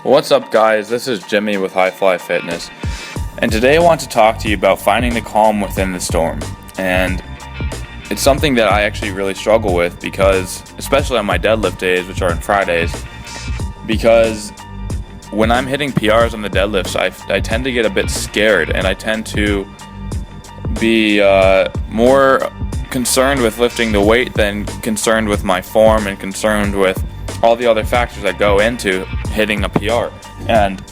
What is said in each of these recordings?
What's up guys, this is Jimmy with Hifly Fitness, and today I want to talk to you about finding the calm within the storm. And it's something that I actually really struggle with, because especially on my deadlift days, which are on Fridays, because when I'm hitting PRs on the deadlifts, I tend to get a bit scared, and I tend to be more concerned with lifting the weight than concerned with my form and concerned with all the other factors that go into hitting a PR. And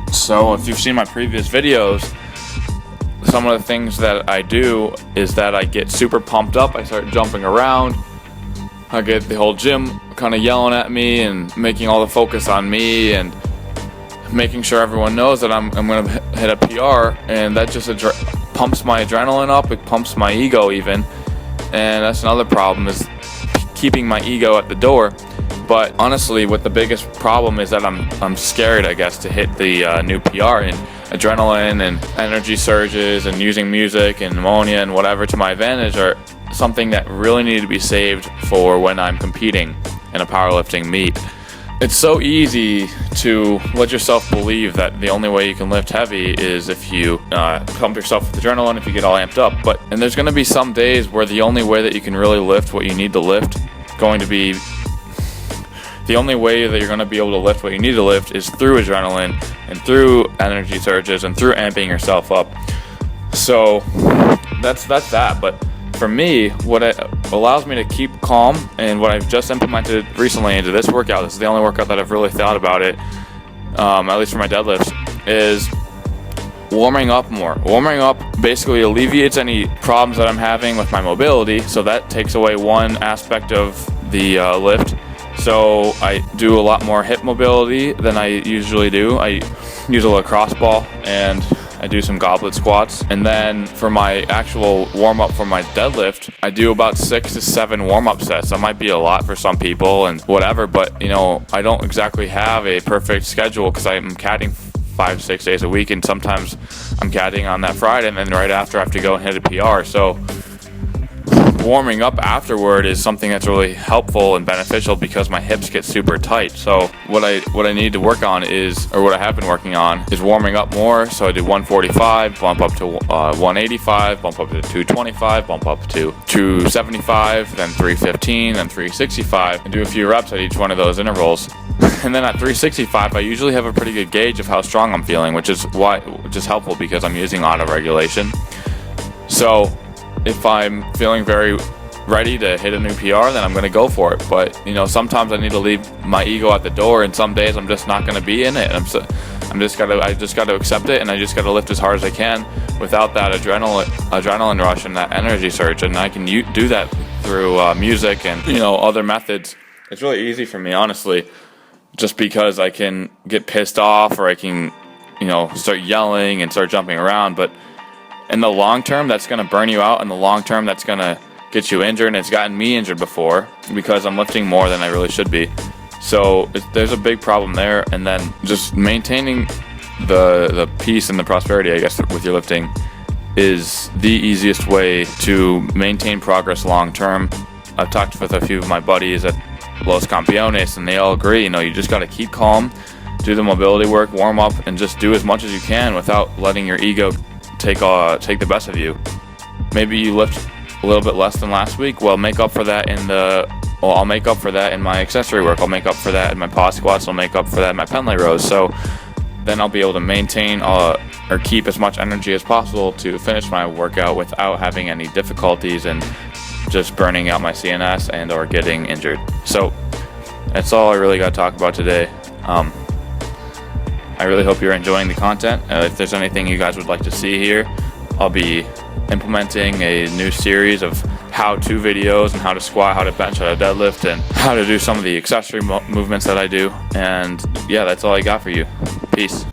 so if you've seen my previous videos, some of the things that I do is that I get super pumped up, I start jumping around, I get the whole gym kind of yelling at me and making all the focus on me and making sure everyone knows that I'm going to hit a PR, and that just pumps my adrenaline up, it pumps my ego even, and that's another problem, is keeping my ego at the door. But honestly, what the biggest problem is that I'm scared, I guess, to hit the new PR, and adrenaline and energy surges and using music and ammonia and whatever to my advantage are something that really need to be saved for when I'm competing in a powerlifting meet. It's so easy to let yourself believe that the only way you can lift heavy is if you pump yourself with adrenaline, if you get all amped up. And there's going to be some days where the only way that you can really lift what you need to lift the only way that you're going to be able to lift what you need to lift is through adrenaline and through energy surges and through amping yourself up. So that's that. But for me, what it allows me to keep calm, and what I've just implemented recently into this workout, this is the only workout that I've really thought about it, at least for my deadlifts, is warming up more. Warming up basically alleviates any problems that I'm having with my mobility, so that takes away one aspect of the lift. So I do a lot more hip mobility than I usually do. I use a lacrosse ball and I do some goblet squats. And then for my actual warm-up for my deadlift, I do about 6 to 7 warm-up sets. That might be a lot for some people and whatever, but I don't exactly have a perfect schedule because I'm caddying 5-6 days a week, and sometimes I'm caddying on that Friday, and then right after I have to go and hit a PR. So warming up afterward is something that's really helpful and beneficial because my hips get super tight. So what I need to work on is, or what I have been working on, is warming up more. So I do 145, bump up to 185, bump up to 225, bump up to 275, then 315, then 365, and do a few reps at each one of those intervals. And then at 365, I usually have a pretty good gauge of how strong I'm feeling, which is helpful because I'm using auto regulation. So if I'm feeling very ready to hit a new PR, then I'm going to go for it. But sometimes I need to leave my ego at the door, and some days I'm just not going to be in it. I just got to accept it, and I just got to lift as hard as I can without that adrenaline rush and that energy surge. And I can do that through music and other methods. It's really easy for me, honestly, just because I can get pissed off, or I can start yelling and start jumping around. But in the long term, that's going to burn you out. In the long term, that's going to get you injured, and it's gotten me injured before because I'm lifting more than I really should be. So there's a big problem there. And then just maintaining the peace and the prosperity, I guess, with your lifting is the easiest way to maintain progress long term. I've talked with a few of my buddies at Los Campeones, and they all agree, you just got to keep calm, do the mobility work, warm up, and just do as much as you can without letting your ego take the best of you. Maybe you lift a little bit less than last week. Well, I'll make up for that in my accessory work. I'll make up for that in my pause squats. I'll make up for that in my pen lay rows. So then I'll be able to maintain or keep as much energy as possible to finish my workout without having any difficulties and just burning out my CNS and or getting injured. So that's all I really got to talk about today. I really hope you're enjoying the content. If there's anything you guys would like to see here, I'll be implementing a new series of how-to videos and how to squat, how to bench, how to deadlift, and how to do some of the accessory movements that I do. And yeah, that's all I got for you. Peace.